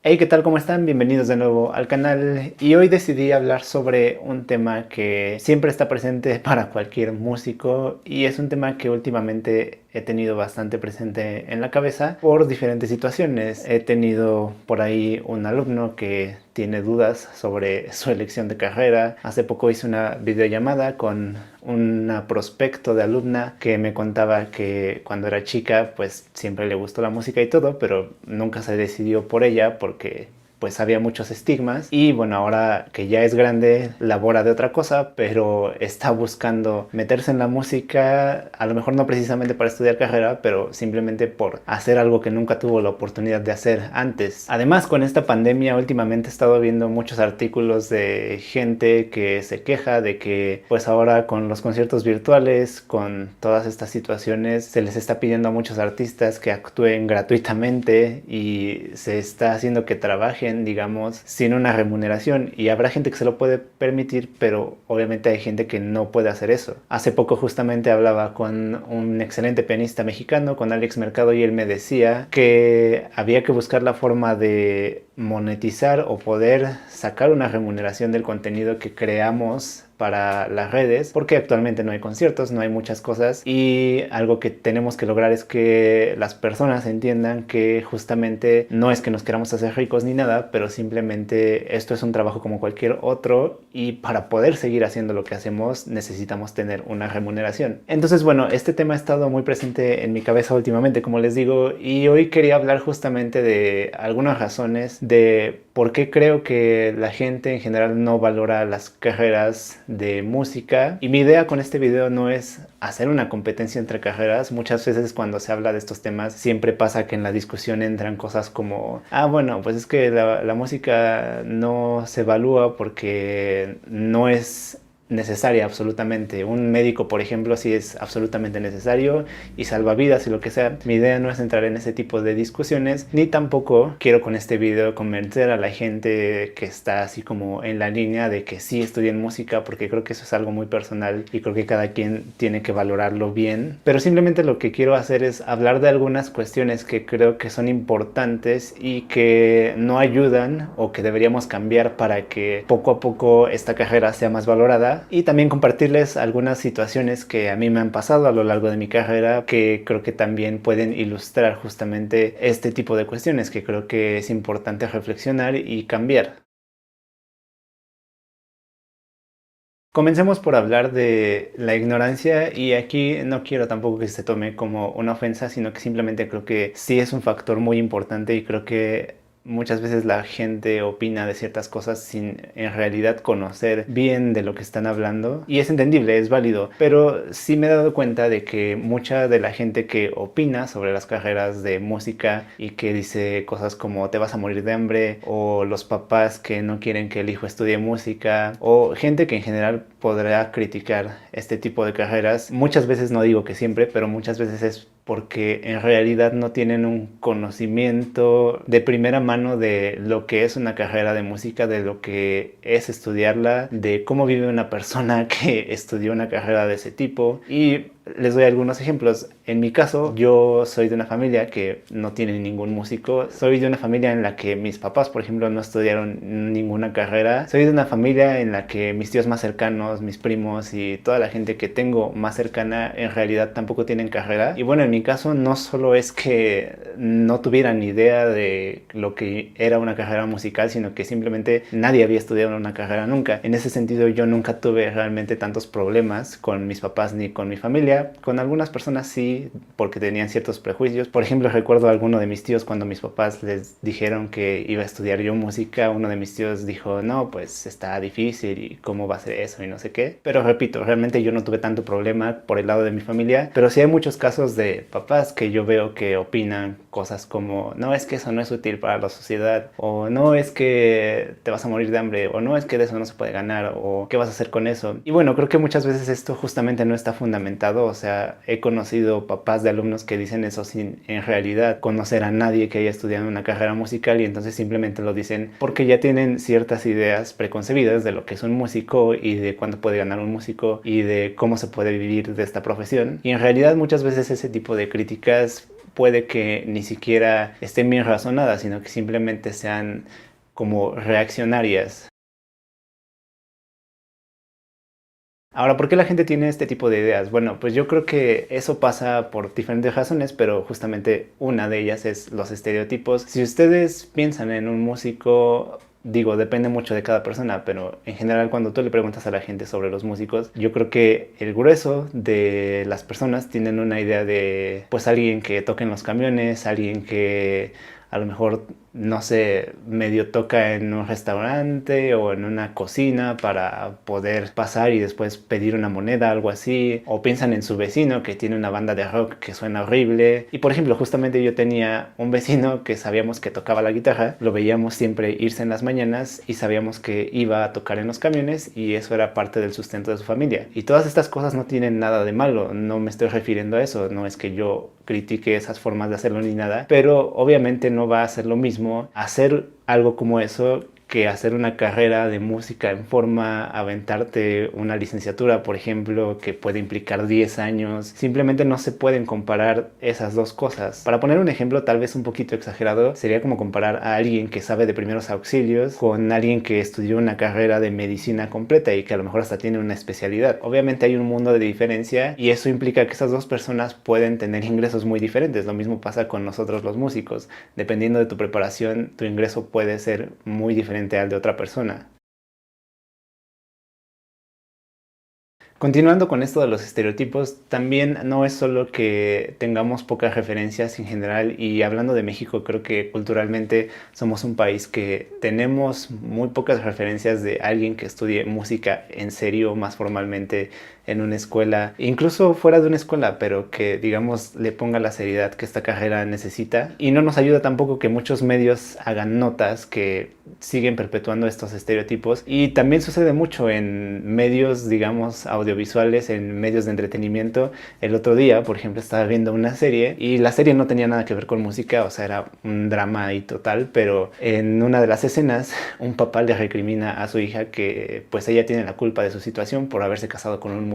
Hey, ¿qué tal? ¿Cómo están? Bienvenidos de nuevo al canal. Y hoy decidí hablar sobre un tema que siempre está presente para cualquier músico y es un tema que últimamente he tenido bastante presente en la cabeza por diferentes situaciones. He tenido por ahí un alumno que tiene dudas sobre su elección de carrera. Hace poco hice una videollamada con una prospecto de alumna que me contaba que cuando era chica pues siempre le gustó la música y todo, pero nunca se decidió por ella porque pues había muchos estigmas y bueno, ahora que ya es grande labora de otra cosa, pero está buscando meterse en la música, a lo mejor no precisamente para estudiar carrera, pero simplemente por hacer algo que nunca tuvo la oportunidad de hacer antes. Además, con esta pandemia últimamente he estado viendo muchos artículos de gente que se queja de que pues ahora con los conciertos virtuales, con todas estas situaciones, se les está pidiendo a muchos artistas que actúen gratuitamente y se está haciendo que trabajen, digamos, sin una remuneración, y habrá gente que se lo puede permitir, pero obviamente hay gente que no puede hacer eso. Hace poco justamente hablaba con un excelente pianista mexicano, con Alex Mercado, y él me decía que había que buscar la forma de monetizar o poder sacar una remuneración del contenido que creamos para las redes, porque actualmente no hay conciertos, no hay muchas cosas, y algo que tenemos que lograr es que las personas entiendan que justamente no es que nos queramos hacer ricos ni nada, pero simplemente esto es un trabajo como cualquier otro, y para poder seguir haciendo lo que hacemos necesitamos tener una remuneración. Entonces bueno, este tema ha estado muy presente en mi cabeza últimamente, como les digo, y hoy quería hablar justamente de algunas razones de por qué creo que la gente en general no valora las carreras de música. Y mi idea con este video no es hacer una competencia entre carreras. Muchas veces cuando se habla de estos temas siempre pasa que en la discusión entran cosas como bueno, pues es que la música no se evalúa porque no es necesaria absolutamente. Un médico, por ejemplo, sí es absolutamente necesario y salva vidas y lo que sea. Mi idea no es entrar en ese tipo de discusiones, ni tampoco quiero con este video convencer a la gente que está así como en la línea de que sí estudien música, porque creo que eso es algo muy personal y creo que cada quien tiene que valorarlo bien. Pero simplemente lo que quiero hacer es hablar de algunas cuestiones que creo que son importantes y que no ayudan o que deberíamos cambiar para que poco a poco esta carrera sea más valorada, y también compartirles algunas situaciones que a mí me han pasado a lo largo de mi carrera que creo que también pueden ilustrar justamente este tipo de cuestiones que creo que es importante reflexionar y cambiar. Comencemos por hablar de la ignorancia, y aquí no quiero tampoco que se tome como una ofensa, sino que simplemente creo que sí es un factor muy importante, y creo que muchas veces la gente opina de ciertas cosas sin en realidad conocer bien de lo que están hablando, y es entendible, es válido, pero sí me he dado cuenta de que mucha de la gente que opina sobre las carreras de música y que dice cosas como te vas a morir de hambre, o los papás que no quieren que el hijo estudie música, o gente que en general podrá criticar este tipo de carreras, muchas veces, no digo que siempre, pero muchas veces es porque en realidad no tienen un conocimiento de primera mano de lo que es una carrera de música, de lo que es estudiarla, de cómo vive una persona que estudió una carrera de ese tipo. Y les doy algunos ejemplos. En mi caso, yo soy de una familia que no tiene ningún músico. Soy de una familia en la que mis papás, por ejemplo, no estudiaron ninguna carrera. Soy de una familia en la que mis tíos más cercanos, mis primos y toda la gente que tengo más cercana en realidad tampoco tienen carrera. Y bueno, en mi caso no solo es que no tuvieran ni idea de lo que era una carrera musical, sino que simplemente nadie había estudiado una carrera nunca. En ese sentido, yo nunca tuve realmente tantos problemas con mis papás ni con mi familia. Con algunas personas sí, porque tenían ciertos prejuicios. Por ejemplo, recuerdo a alguno de mis tíos cuando mis papás les dijeron que iba a estudiar yo música. Uno de mis tíos dijo, no, pues está difícil y cómo va a ser eso y no sé qué. Pero repito, realmente yo no tuve tanto problema por el lado de mi familia, pero sí hay muchos casos de papás que yo veo que opinan cosas como, no, es que eso no es útil para la sociedad, o no, es que te vas a morir de hambre, o no, es que de eso no se puede ganar, o qué vas a hacer con eso. Y bueno, creo que muchas veces esto justamente no está fundamentado. O sea, he conocido papás de alumnos que dicen eso sin en realidad conocer a nadie que haya estudiado una carrera musical, y entonces simplemente lo dicen porque ya tienen ciertas ideas preconcebidas de lo que es un músico y de cuánto puede ganar un músico y de cómo se puede vivir de esta profesión. Y en realidad muchas veces ese tipo de críticas puede que ni siquiera estén bien razonadas, sino que simplemente sean como reaccionarias. Ahora, ¿por qué la gente tiene este tipo de ideas? Bueno, pues yo creo que eso pasa por diferentes razones, pero justamente una de ellas es los estereotipos. Si ustedes piensan en un músico, digo, depende mucho de cada persona, pero en general cuando tú le preguntas a la gente sobre los músicos, yo creo que el grueso de las personas tienen una idea de, pues, alguien que toca en los camiones, alguien que a lo mejor, no sé, medio toca en un restaurante o en una cocina para poder pasar y después pedir una moneda, algo así. O piensan en su vecino que tiene una banda de rock que suena horrible. Y por ejemplo, justamente yo tenía un vecino que sabíamos que tocaba la guitarra, lo veíamos siempre irse en las mañanas y sabíamos que iba a tocar en los camiones y eso era parte del sustento de su familia. Y todas estas cosas no tienen nada de malo, no me estoy refiriendo a eso, no es que yo critique esas formas de hacerlo ni nada, pero obviamente no va a ser lo mismo hacer algo como eso que hacer una carrera de música en forma, aventarte una licenciatura, por ejemplo, que puede implicar 10 años. Simplemente no se pueden comparar esas dos cosas. Para poner un ejemplo tal vez un poquito exagerado, sería como comparar a alguien que sabe de primeros auxilios con alguien que estudió una carrera de medicina completa y que a lo mejor hasta tiene una especialidad. Obviamente hay un mundo de diferencia y eso implica que esas dos personas pueden tener ingresos muy diferentes. Lo mismo pasa con nosotros los músicos. Dependiendo de tu preparación, tu ingreso puede ser muy diferente al de otra persona. Continuando con esto de los estereotipos, también no es solo que tengamos pocas referencias en general y hablando de México, creo que culturalmente somos un país que tenemos muy pocas referencias de alguien que estudie música en serio, más formalmente en una escuela, incluso fuera de una escuela, pero que digamos le ponga la seriedad que esta carrera necesita. Y no nos ayuda tampoco que muchos medios hagan notas que siguen perpetuando estos estereotipos y también sucede mucho en medios, digamos, audiovisuales, en medios de entretenimiento. El otro día, por ejemplo, estaba viendo una serie y la serie no tenía nada que ver con música, o sea, era un drama ahí total, pero en una de las escenas un papá le recrimina a su hija que pues ella tiene la culpa de su situación por haberse casado con un músico.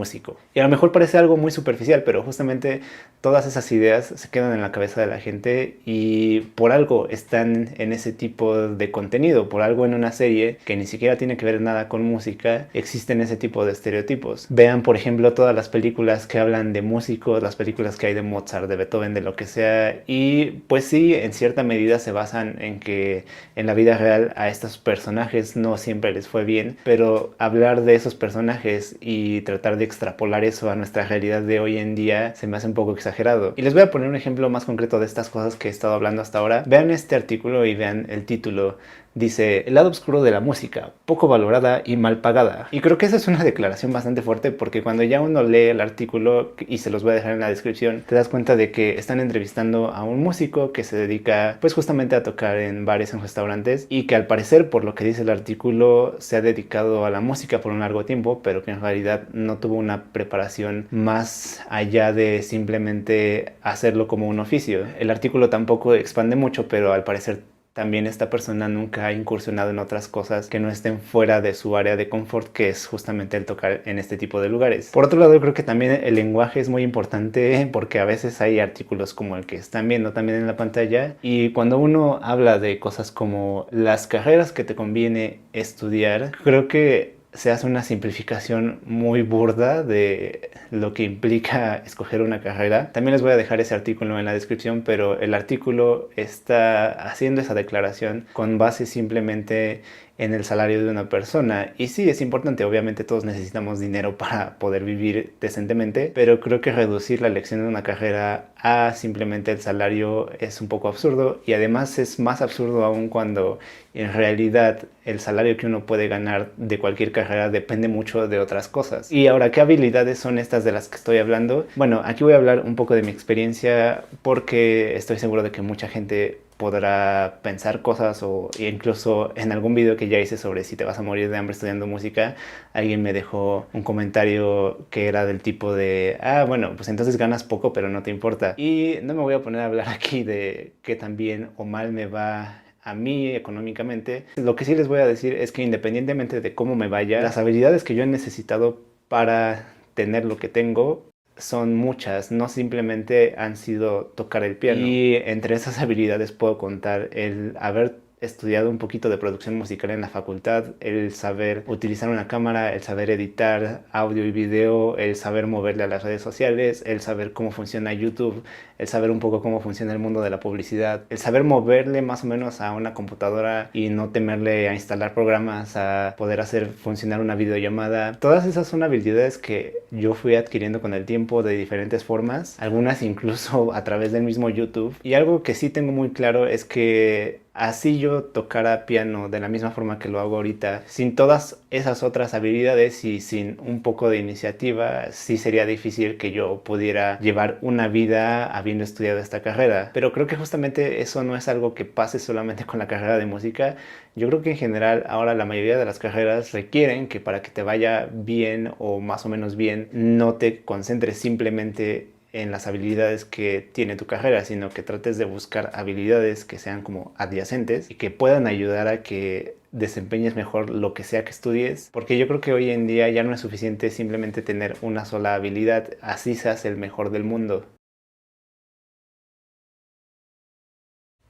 Y a lo mejor parece algo muy superficial, pero justamente todas esas ideas se quedan en la cabeza de la gente y por algo están en ese tipo de contenido, por algo en una serie que ni siquiera tiene que ver nada con música, existen ese tipo de estereotipos. Vean, por ejemplo, todas las películas que hablan de músicos, las películas que hay de Mozart, de Beethoven, de lo que sea, y pues sí, en cierta medida se basan en que en la vida real a estos personajes no siempre les fue bien, pero hablar de esos personajes y tratar de extrapolar eso a nuestra realidad de hoy en día se me hace un poco exagerado. Y les voy a poner un ejemplo más concreto de estas cosas que he estado hablando hasta ahora. Vean este artículo y vean el título. Dice, el lado oscuro de la música, poco valorada y mal pagada. Y creo que esa es una declaración bastante fuerte porque cuando ya uno lee el artículo, y se los voy a dejar en la descripción, te das cuenta de que están entrevistando a un músico que se dedica pues justamente a tocar en bares, en restaurantes, y que al parecer, por lo que dice el artículo, se ha dedicado a la música por un largo tiempo, pero que en realidad no tuvo una preparación más allá de simplemente hacerlo como un oficio. El artículo tampoco expande mucho, pero al parecer también esta persona nunca ha incursionado en otras cosas que no estén fuera de su área de confort, que es justamente el tocar en este tipo de lugares. Por otro lado, yo creo que también el lenguaje es muy importante porque a veces hay artículos como el que están viendo también en la pantalla y cuando uno habla de cosas como las carreras que te conviene estudiar, creo que se hace una simplificación muy burda de lo que implica escoger una carrera. También les voy a dejar ese artículo en la descripción, pero el artículo está haciendo esa declaración con base simplemente en el salario de una persona. Y sí, es importante, obviamente todos necesitamos dinero para poder vivir decentemente, pero creo que reducir la elección de una carrera a simplemente el salario es un poco absurdo y además es más absurdo aún cuando en realidad el salario que uno puede ganar de cualquier carrera depende mucho de otras cosas. Y ahora, ¿qué habilidades son estas de las que estoy hablando? Bueno, aquí voy a hablar un poco de mi experiencia porque estoy seguro de que mucha gente podrá pensar cosas o incluso en algún video que ya hice sobre si te vas a morir de hambre estudiando música, alguien me dejó un comentario que era del tipo de, ah, bueno, pues entonces ganas poco pero no te importa. Y no me voy a poner a hablar aquí de qué tan bien o mal me va a mí económicamente. Lo que sí les voy a decir es que independientemente de cómo me vaya, las habilidades que yo he necesitado para tener lo que tengo son muchas, no simplemente han sido tocar el piano. Y entre esas habilidades puedo contar el haber estudiado un poquito de producción musical en la facultad, el saber utilizar una cámara, el saber editar audio y video, el saber moverle a las redes sociales, el saber cómo funciona YouTube, el saber un poco cómo funciona el mundo de la publicidad, el saber moverle más o menos a una computadora y no temerle a instalar programas, a poder hacer funcionar una videollamada. Todas esas son habilidades que yo fui adquiriendo con el tiempo de diferentes formas, algunas incluso a través del mismo YouTube. Y algo que sí tengo muy claro es que así yo tocara piano de la misma forma que lo hago ahorita, sin todas esas otras habilidades y sin un poco de iniciativa, sí sería difícil que yo pudiera llevar una vida habiendo estudiado esta carrera. Pero creo que justamente eso no es algo que pase solamente con la carrera de música. Yo creo que en general ahora la mayoría de las carreras requieren que para que te vaya bien o más o menos bien, no te concentres simplemente en las habilidades que tiene tu carrera, sino que trates de buscar habilidades que sean como adyacentes y que puedan ayudar a que desempeñes mejor lo que sea que estudies, porque yo creo que hoy en día ya no es suficiente simplemente tener una sola habilidad, así seas el mejor del mundo.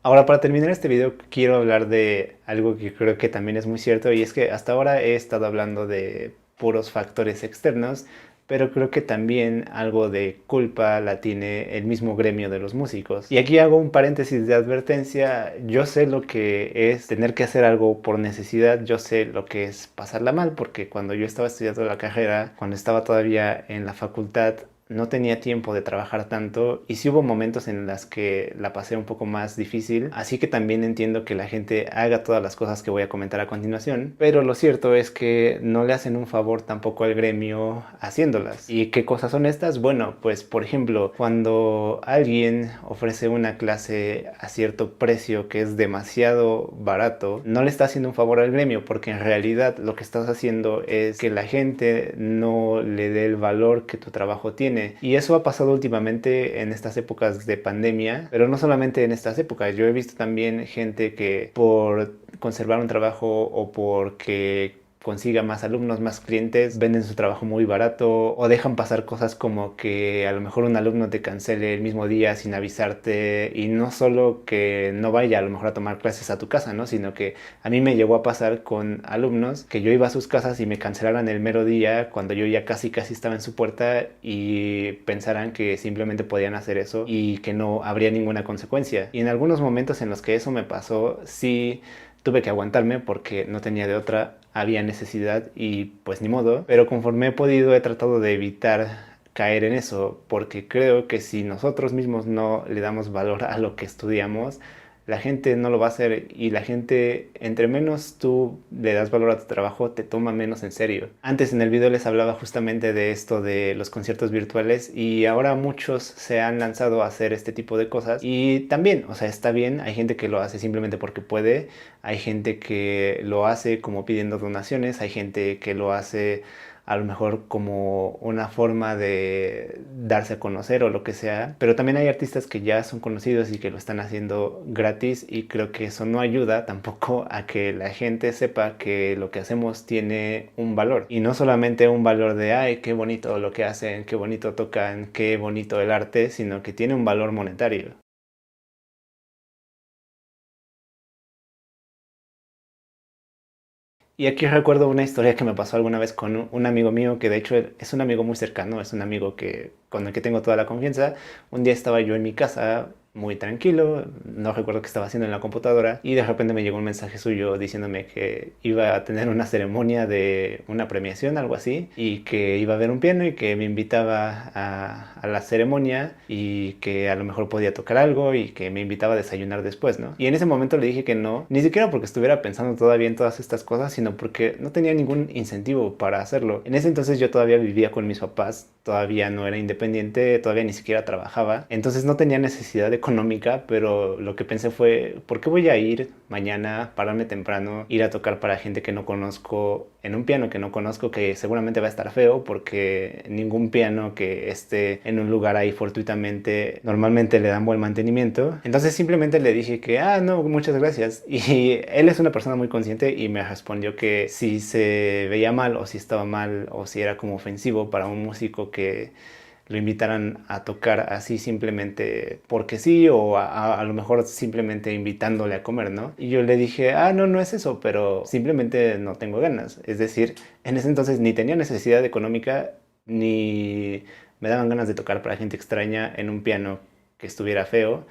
Ahora, para terminar este video, quiero hablar de algo que creo que también es muy cierto, y es que hasta ahora he estado hablando de puros factores externos, pero creo que también algo de culpa la tiene el mismo gremio de los músicos. Y aquí hago un paréntesis de advertencia. Yo sé lo que es tener que hacer algo por necesidad, yo sé lo que es pasarla mal, porque cuando yo estaba estudiando la carrera, cuando estaba todavía en la facultad, no tenía tiempo de trabajar tanto y sí hubo momentos en las que la pasé un poco más difícil, así que también entiendo que la gente haga todas las cosas que voy a comentar a continuación, pero lo cierto es que no le hacen un favor tampoco al gremio haciéndolas. ¿Y qué cosas son estas? Bueno, pues por ejemplo, cuando alguien ofrece una clase a cierto precio que es demasiado barato, no le está haciendo un favor al gremio, porque en realidad lo que estás haciendo es que la gente no le dé el valor que tu trabajo tiene. Y eso ha pasado últimamente en estas épocas de pandemia, pero no solamente en estas épocas. Yo he visto también gente que por conservar un trabajo o porque consiga más alumnos, más clientes, venden su trabajo muy barato o dejan pasar cosas como que a lo mejor un alumno te cancele el mismo día sin avisarte, y no solo que no vaya a lo mejor a tomar clases a tu casa, ¿no? Sino que a mí me llegó a pasar con alumnos que yo iba a sus casas y me cancelaran el mero día cuando yo ya casi estaba en su puerta, y pensaran que simplemente podían hacer eso y que no habría ninguna consecuencia. Y en algunos momentos en los que eso me pasó, sí tuve que aguantarme porque no tenía de otra, había necesidad y pues ni modo. Pero conforme he podido he tratado de evitar caer en eso, porque creo que si nosotros mismos no le damos valor a lo que estudiamos, la gente no lo va a hacer, y la gente, entre menos tú le das valor a tu trabajo, te toma menos en serio. Antes en el video les hablaba justamente de esto de los conciertos virtuales, y ahora muchos se han lanzado a hacer este tipo de cosas, y también, o sea, está bien, hay gente que lo hace simplemente porque puede, hay gente que lo hace como pidiendo donaciones, hay gente que lo hace a lo mejor como una forma de darse a conocer o lo que sea, pero también hay artistas que ya son conocidos y que lo están haciendo gratis, y creo que eso no ayuda tampoco a que la gente sepa que lo que hacemos tiene un valor, y no solamente un valor de ay, qué bonito lo que hacen, qué bonito tocan, qué bonito el arte, sino que tiene un valor monetario. Y aquí recuerdo una historia que me pasó alguna vez con un amigo mío, que de hecho es un amigo muy cercano, es un amigo con el que tengo toda la confianza. Un día estaba yo en mi casa muy tranquilo, no recuerdo qué estaba haciendo en la computadora, y de repente me llegó un mensaje suyo diciéndome que iba a tener una ceremonia de una premiación, algo así, y que iba a haber un piano y que me invitaba a la ceremonia, y que a lo mejor podía tocar algo y que me invitaba a desayunar después, ¿no? Y en ese momento le dije que no, ni siquiera porque estuviera pensando todavía en todas estas cosas, sino porque no tenía ningún incentivo para hacerlo. En ese entonces yo todavía vivía con mis papás, todavía no era independiente, todavía ni siquiera trabajaba, entonces no tenía necesidad económica, pero lo que pensé fue, ¿por qué voy a ir mañana, pararme temprano, ir a tocar para gente que no conozco, en un piano que no conozco, que seguramente va a estar feo, porque ningún piano que esté en un lugar ahí fortuitamente normalmente le dan buen mantenimiento? Entonces simplemente le dije que, no, muchas gracias, y él es una persona muy consciente y me respondió que si se veía mal o si estaba mal o si era como ofensivo para un músico que lo invitaran a tocar así simplemente porque sí, o a lo mejor simplemente invitándole a comer, ¿no? Y yo le dije, no, no es eso, pero simplemente no tengo ganas. Es decir, en ese entonces ni tenía necesidad económica, ni me daban ganas de tocar para gente extraña en un piano que estuviera feo.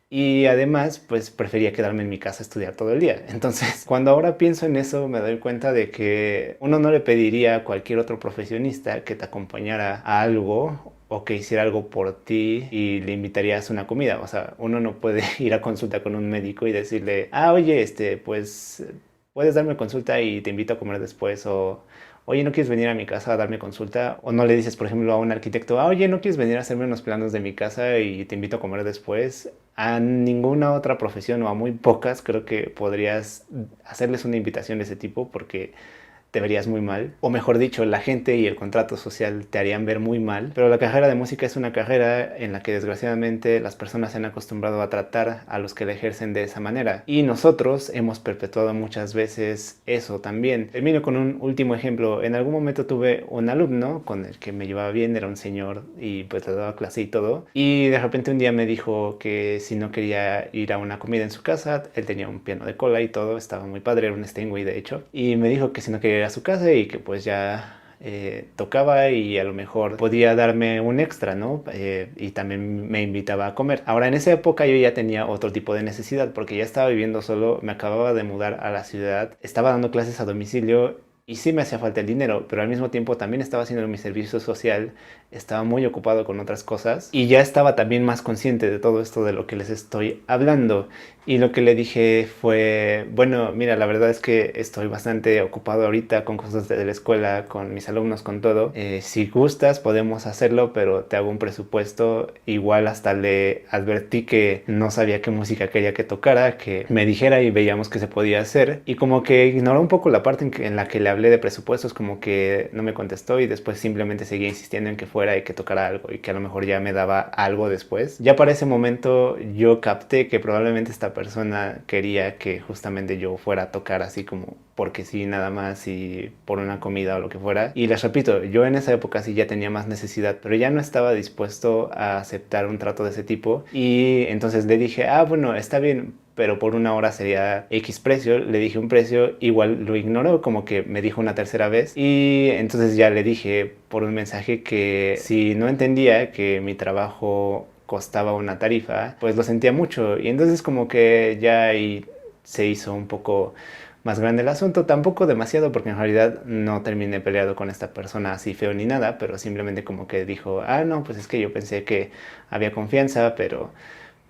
Y además, pues prefería quedarme en mi casa a estudiar todo el día. Entonces, cuando ahora pienso en eso, me doy cuenta de que uno no le pediría a cualquier otro profesionista que te acompañara a algo o que hiciera algo por ti y le invitarías una comida. O sea, uno no puede ir a consulta con un médico y decirle, oye, pues puedes darme consulta y te invito a comer después, o oye, ¿no quieres venir a mi casa a darme consulta? O no le dices, por ejemplo, a un arquitecto, oye, ¿no quieres venir a hacerme unos planos de mi casa y te invito a comer después? A ninguna otra profesión, o a muy pocas, creo que podrías hacerles una invitación de ese tipo, porque te verías muy mal, o mejor dicho, la gente y el contrato social te harían ver muy mal. Pero la carrera de música es una carrera en la que desgraciadamente las personas se han acostumbrado a tratar a los que la ejercen de esa manera, y nosotros hemos perpetuado muchas veces eso también. Termino con un último ejemplo. En algún momento tuve un alumno con el que me llevaba bien, era un señor y pues le daba clase y todo, y de repente un día me dijo que si no quería ir a una comida en su casa. Él tenía un piano de cola y todo, estaba muy padre, era un Steinway de hecho, y me dijo que si no quería ir a su casa y que pues ya tocaba y a lo mejor podía darme un extra, ¿no? Y también me invitaba a comer. Ahora, en esa época yo ya tenía otro tipo de necesidad, porque ya estaba viviendo solo, me acababa de mudar a la ciudad, estaba dando clases a domicilio y sí me hacía falta el dinero, pero al mismo tiempo también estaba haciendo mi servicio social, estaba muy ocupado con otras cosas y ya estaba también más consciente de todo esto de lo que les estoy hablando. Y lo que le dije fue, bueno, mira, la verdad es que estoy bastante ocupado ahorita con cosas de la escuela, con mis alumnos, con todo. Si gustas podemos hacerlo, pero te hago un presupuesto. Igual hasta le advertí que no sabía qué música quería que tocara, que me dijera y veíamos qué se podía hacer. Y como que ignoró un poco la parte en la que le hablé de presupuestos, como que no me contestó, y después simplemente seguía insistiendo en que fuera y que tocara algo y que a lo mejor ya me daba algo después. Ya para ese momento yo capté que probablemente esta persona quería que justamente yo fuera a tocar así como porque sí, nada más, y por una comida o lo que fuera. Y les repito, yo en esa época sí ya tenía más necesidad, pero ya no estaba dispuesto a aceptar un trato de ese tipo. Y entonces le dije, bueno, está bien, pero por una hora sería X precio. Le dije un precio, igual lo ignoró, como que me dijo una tercera vez, y entonces ya le dije por un mensaje que si no entendía que mi trabajo costaba una tarifa, pues lo sentía mucho. Y entonces como que ya ahí se hizo un poco más grande el asunto, tampoco demasiado, porque en realidad no terminé peleado con esta persona así feo ni nada, pero simplemente como que dijo, no, pues es que yo pensé que había confianza, pero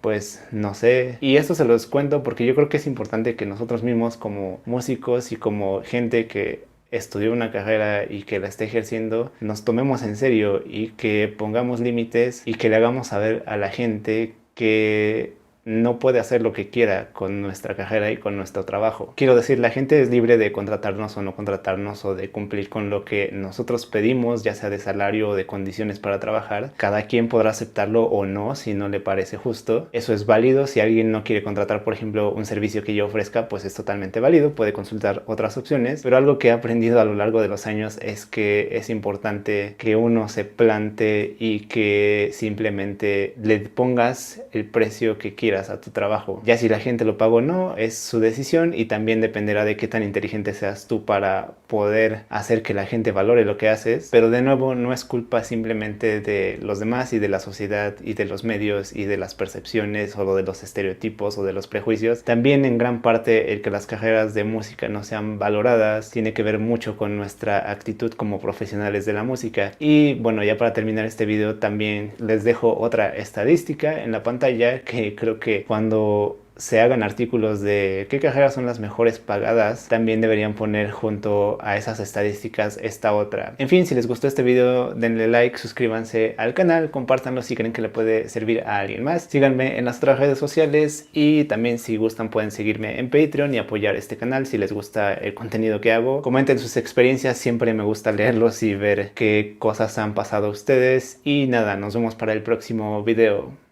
pues no sé. Y esto se los cuento porque yo creo que es importante que nosotros mismos, como músicos y como gente que estudió una carrera y que la esté ejerciendo, nos tomemos en serio y que pongamos límites y que le hagamos saber a la gente que no puede hacer lo que quiera con nuestra carrera y con nuestro trabajo. Quiero decir, la gente es libre de contratarnos o no contratarnos, o de cumplir con lo que nosotros pedimos, ya sea de salario o de condiciones para trabajar. Cada quien podrá aceptarlo o no si no le parece justo. Eso es válido. Si alguien no quiere contratar, por ejemplo, un servicio que yo ofrezca, pues es totalmente válido, puede consultar otras opciones. Pero algo que he aprendido a lo largo de los años es que es importante que uno se plante y que simplemente le pongas el precio que quieras a tu trabajo. Ya si la gente lo pagó o no, es su decisión, y también dependerá de qué tan inteligente seas tú para poder hacer que la gente valore lo que haces. Pero de nuevo, no es culpa simplemente de los demás y de la sociedad y de los medios y de las percepciones o de los estereotipos o de los prejuicios. También en gran parte el que las carreras de música no sean valoradas tiene que ver mucho con nuestra actitud como profesionales de la música. Y bueno, ya para terminar este video también les dejo otra estadística en la pantalla, que creo que cuando se hagan artículos de qué carreras son las mejores pagadas, también deberían poner junto a esas estadísticas esta otra. En fin, si les gustó este video, denle like, suscríbanse al canal, compártanlo si creen que le puede servir a alguien más. Síganme en las otras redes sociales, y también si gustan pueden seguirme en Patreon y apoyar este canal si les gusta el contenido que hago. Comenten sus experiencias, siempre me gusta leerlos y ver qué cosas han pasado a ustedes. Y nada, nos vemos para el próximo video.